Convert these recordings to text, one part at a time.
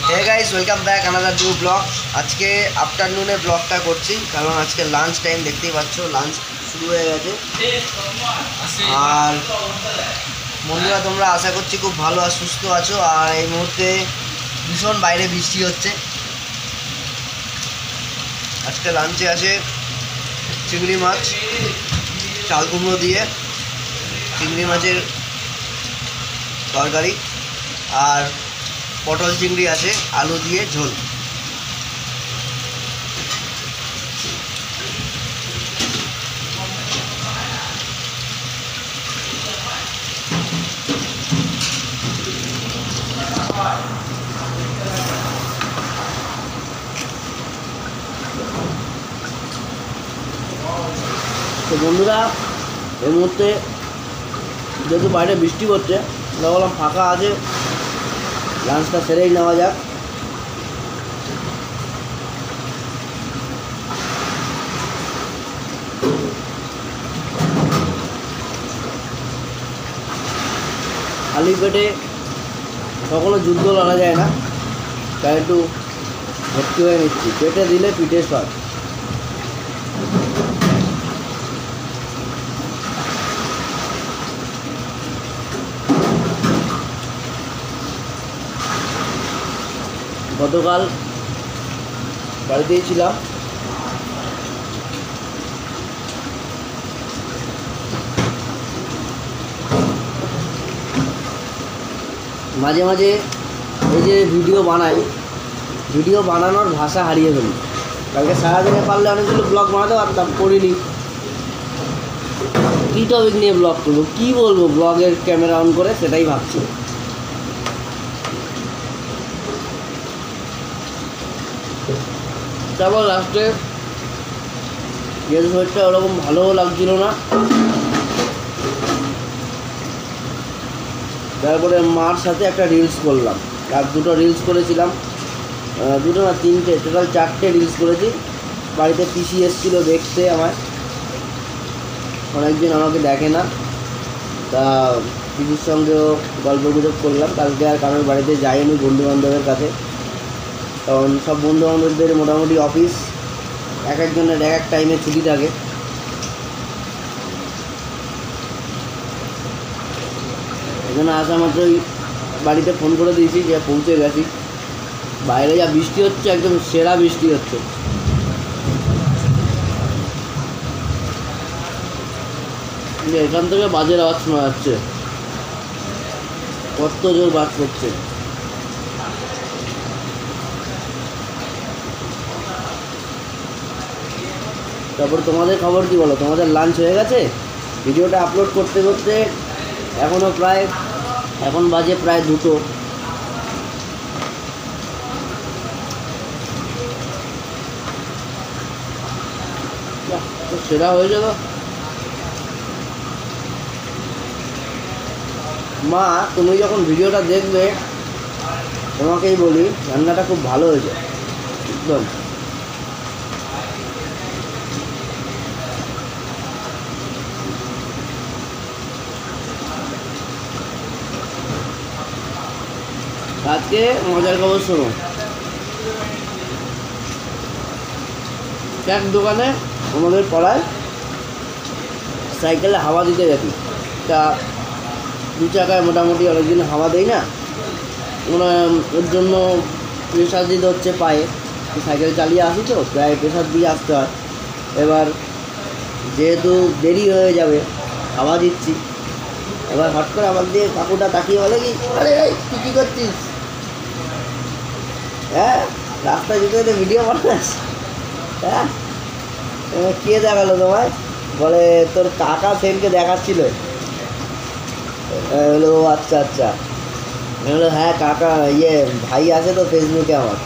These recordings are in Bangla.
হে guys, welcome back another new blog. আজকে আফটারনুনে ব্লগটা করছি কারণ আজকে লাঞ্চ টাইম, দেখতেই পাচ্ছ লাঞ্চ শুরু হয়ে গেছে। আর বন্ধুরা, তোমরা আশা করছি খুব ভালো আর সুস্থ আছো। আর এই মুহূর্তে ভীষণ বাইরে বৃষ্টি হচ্ছে। আজকে লাঞ্চে আছে চিংড়ি মাছ, চাল কুমড়ো দিয়ে চিংড়ি মাছের তরকারি, আর পটল চিংড়ি আছে আলু দিয়ে ঝোল। তো বন্ধুরা, এই মুহূর্তে যেহেতু বাইরে বৃষ্টি পড়ছে, বললাম ফাঁকা আছে, লাঞ্চটা সেরেই নেওয়া যাক। খালি পেটে কখনো যুদ্ধ লড়া যায় না, তাই একটু ভর্তি হয়ে নিচ্ছি। পেটে দিলে পিঠে সর। গতকাল বাড়িতেই ছিলাম। মাঝে মাঝে এই যে ভিডিও বানাই, ভিডিও বানানোর ভাষা হারিয়ে ফেলি। কালকে সারাদিনে পারলে অনেকগুলো ব্লগ বানাতে পারতাম, করিনি। কী টপিক নিয়ে ব্লগ করবো, কী বলবো ব্লগের ক্যামেরা অন করে, সেটাই ভাবছি। তারপর লাস্টে যেহেতু শরীরটা ওরকম ভালোও লাগছিল না, তারপরে মার সাথে একটা রিলস করলাম। আর দুটো রিলস করেছিলাম, দুটো না তিনটে, টোটাল 4টে রিলস করেছি। বাড়িতে পিসি এসেছিলো দেখতে আমায়, অনেকদিন আমাকে দেখে না, তা পিসির সঙ্গেও গল্প গুজব করলাম। কালকে আর কারোর বাড়িতে যাইনি বন্ধুবান্ধবের কাছে, কারণ সব বন্ধুবান্ধবদের মোটামুটি অফিস এক একজনের এক এক টাইমে ছুটি থাকে। এখানে আসা মাত্রই বাড়িতে ফোন করে দিয়েছি যে পৌঁছে গেছি। বাইরে যা বৃষ্টি হচ্ছে, একদম সেরা বৃষ্টি হচ্ছে। এখান থেকে বাজের আওয়াজ শোনা যাচ্ছে, কত জোর বাজ করছে। তারপর তোমাদের খবর কি বলো? তোমাদের লাঞ্চ হয়ে গেছে? ভিডিওটা আপলোড করতে করতে এখনও এখন বাজে প্রায় 2টো। তো সেরা হয়ে যাবে। মা, তুমি যখন ভিডিওটা দেখবে তোমাকেই বলি, রান্নাটা খুব ভালো হয়েছে একদম। আজকে মজার খবর শোনো। এক দোকানে আমাদের পাড়ায় সাইকেলে হাওয়া দিতে গেছি, তা 2 চাকায় মোটামুটি অনেকদিন হাওয়া দেয় না, ওর জন্য প্রেশার দিতে হচ্ছে পায়ে। সাইকেল চালিয়ে আসি তো প্রায় প্রেশার দিয়ে আসতে হয়। এবার যেহেতু দেরি হয়ে যাবে, হাওয়া দিচ্ছি, এবার হট করে আমার দিয়ে কাকুটা তাকিয়ে বলে কি, আরে তুই কী করছিস? হ্যাঁ, রাস্তায় যেতে যেতে ভিডিও বানাস? হ্যাঁ, কে দেখালো তোমায়? বলে তোর কাকা সেনকে দেখাচ্ছিল। বলো ও আচ্ছা আচ্ছা। বললো হ্যাঁ কাকা, ভাই আছে তো ফেসবুকে আমার,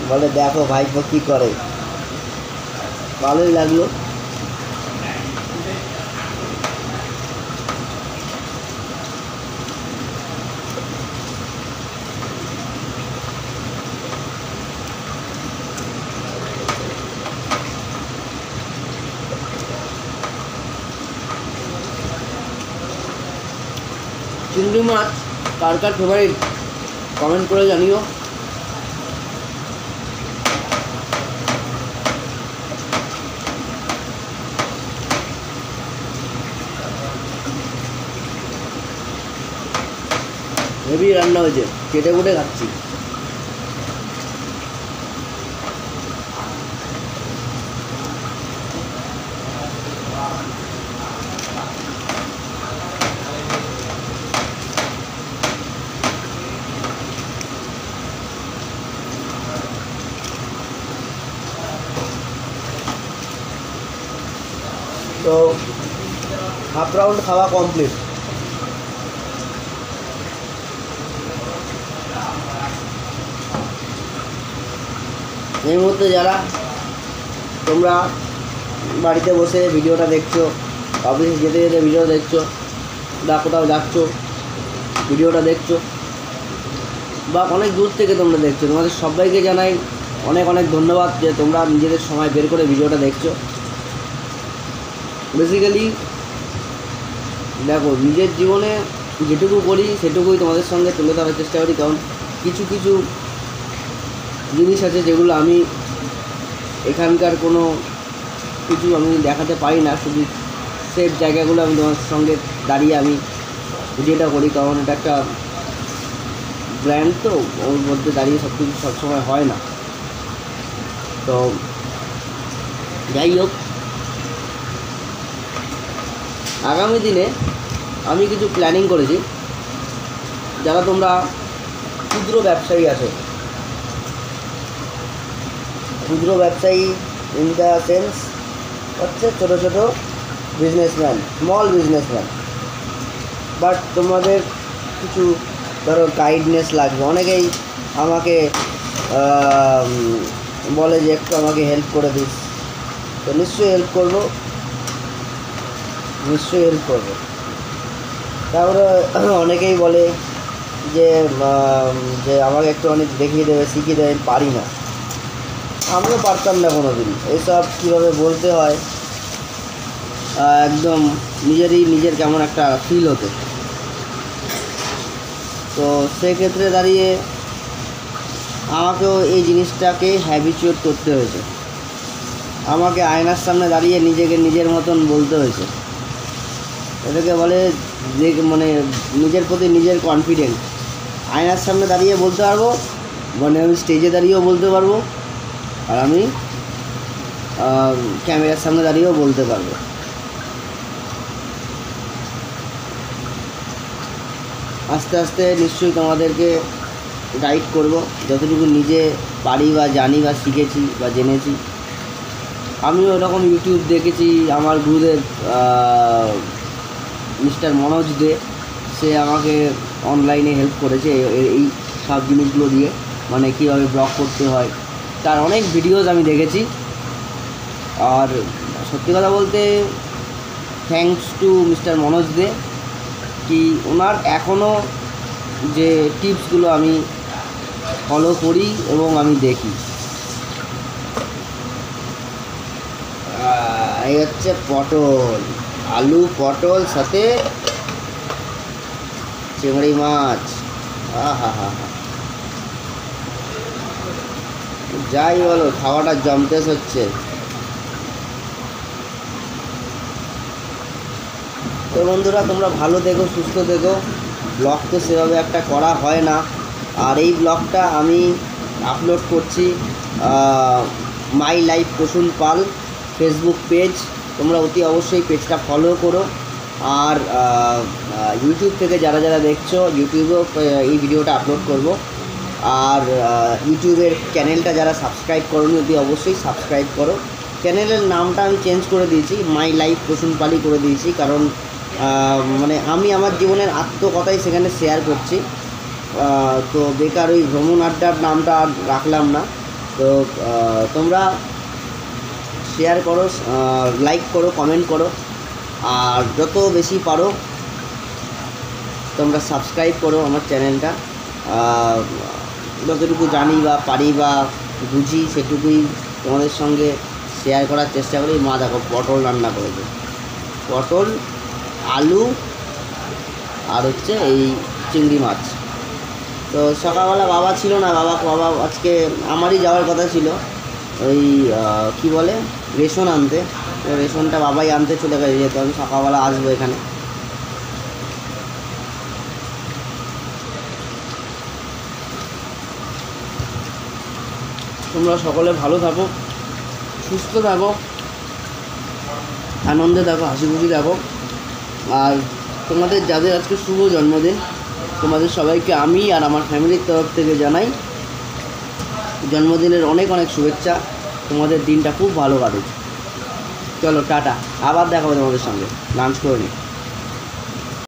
বলে দেখো ভাইপো কী করে। ভালোই লাগলো। চিংড়ি মাছ কার কার ফেভারিট কমেন্ট করে জানিও। হেভি রান্না হয়েছে, চেটে কুটে খাচ্ছি। তো হাফ রাউন্ড খাওয়া কমপ্লিট। এই মুহূর্তে যারা তোমরা বাড়িতে বসে ভিডিওটা দেখছো, অফিসে যেতে যেতে ভিডিও দেখছো, বা কোথাও যাচ্ছ ভিডিওটা দেখছো, বা অনেক দূর থেকে তোমরা দেখছো, তোমাদের সবাইকে জানাই অনেক অনেক ধন্যবাদ যে তোমরা নিজেদের সময় বের করে ভিডিওটা দেখছো। বেসিক্যালি দেখো, নিজের জীবনে যেটুকু করি সেটুকুই তোমাদের সঙ্গে তুলে ধরার চেষ্টা করি, কারণ কিছু কিছু জিনিস আছে যেগুলো আমি এখানকার কোনো কিছু আমি দেখাতে পারি না, শুধু সেফ জায়গাগুলো আমি তোমার সঙ্গে দাঁড়িয়ে আমি ভিডিওটা করি, কারণ এটা একটা ব্র্যান্ড, তো ওর মধ্যে দাঁড়িয়ে সব কিছু সবসময় হয় না। তো যাই হোক, আগামী দিনে আমি কিছু প্ল্যানিং করেছি। যারা তোমরা ক্ষুদ্র ব্যবসায়ী আছো, ক্ষুদ্র ব্যবসায়ী ইন দ্য সেন্স হচ্ছে ছোটো ছোটো বিজনেসম্যান, স্মল বিজনেসম্যান, বাট তোমাদের কিছু ধরো গাইডনেস লাগবে। অনেকেই আমাকে বলে যে একটু আমাকে হেল্প করে দিস, তো নিশ্চয়ই হেল্প করবো, নিশ্চয়ই হেল্প করবো। তারপরে অনেকেই বলে যে আমাকে একটু অনেক দেখিয়ে দেবে, শিখিয়ে দেবে, পারি না। আমিও পারতাম না কোনো দিন এইসব কীভাবে বলতে হয়, একদম নিজের কেমন একটা ফিল হতো। তো সেক্ষেত্রে দাঁড়িয়ে আমাকেও এই জিনিসটাকে হ্যাবিচুয়েট করতে হয়েছে। আমাকে আয়নার সামনে দাঁড়িয়ে নিজেকে নিজের মতন বলতে হয়েছে। এটাকে বলে যে মানে নিজের প্রতি নিজের কনফিডেন্ট। আয়নার সামনে দাঁড়িয়ে বলতে পারবো, মানে আমি স্টেজে দাঁড়িয়েও বলতে পারবো, আর আমি ক্যামেরার সামনে দাঁড়িয়েও বলতে পারবো। আস্তে আস্তে নিশ্চয়ই তোমাদেরকে গাইড করব যতটুকু নিজে পারি বা জানি বা শিখেছি বা জেনেছি। আমিও এরকম ইউটিউব দেখেছি, আমার গুরুদেব মিস্টার মনোজ দে, সে আমাকে অনলাইনে হেল্প করেছে এই সব জিনিসগুলো দিয়ে, মানে কীভাবে ব্লগ করতে হয়, তার অনেক ভিডিওস আমি দেখেছি। আর সত্যি কথা বলতে থ্যাঙ্কস টু মিস্টার মনোজ দে, কি ওনার এখনও যে টিপসগুলো আমি ফলো করি এবং আমি দেখি। এই হচ্ছে পটল, আলু পটল সাথে চিংড়ি মাছ, হা হা। যাই বলো, খাওয়াটা জমতেস হচ্ছে। তো বন্ধুরা, তোমরা ভালো থেকো, সুস্থ থেকো। ব্লগ তো সেভাবে একটা করা হয় না, আর এই ব্লগটা আমি আপলোড করছি my life Prasun Pal facebook page. তোমরা অতি অবশ্যই পেজটা ফলো করো। আর ইউটিউব থেকে যারা যারা দেখছো, ইউটিউবেও এই ভিডিওটা আপলোড করব। আর ইউটিউবের চ্যানেলটা যারা সাবস্ক্রাইব করোনি, অতি অবশ্যই সাবস্ক্রাইব করো। চ্যানেলের নামটা আমি চেঞ্জ করে দিয়েছি, মাই লাইফ প্রসূন পালই করে দিয়েছি, কারণ মানে আমি আমার জীবনের আত্মকথাই সেখানে শেয়ার করছি। তো বেকার ওই ভ্রমণ আড্ডার নামটা আর রাখলাম না। তো তোমরা শেয়ার করো, লাইক করো, কমেন্ট করো, আর যত বেশি পারো তোমরা সাবস্ক্রাইব করো আমার চ্যানেলটা। যতটুকু জানি বা পারি বা বুঝি সেটুকুই তোমাদের সঙ্গে শেয়ার করার চেষ্টা করি। মা দেখো পটল রান্না করেছে, পটল, আলু আর হচ্ছে এই চিংড়ি মাছ। তো সকালবেলা বাবা ছিল না, বাবা আজকে আমারই যাওয়ার কথা ছিল ওই কি বলে রেশন আনতে। তো রেশনটা বাবাই আনতে চলে গেছে, যেহেতু আমি সকালবেলা আসবো এখানে। তোমরা সকলে ভালো থাকো, সুস্থ থাকো, আনন্দে থাকো, হাসি খুশি থাকো। আর তোমাদের যাদের আজকে শুভ জন্মদিন, তোমাদের সবাইকে আমি আর আমার ফ্যামিলির তরফ থেকে জানাই জন্মদিনের অনেক অনেক শুভেচ্ছা। তোমাদের দিনটা খুব ভালো কাটুক। চলো টাটা, আবার দেখা হবে তোমাদের সঙ্গে, লাঞ্চ করে নিই।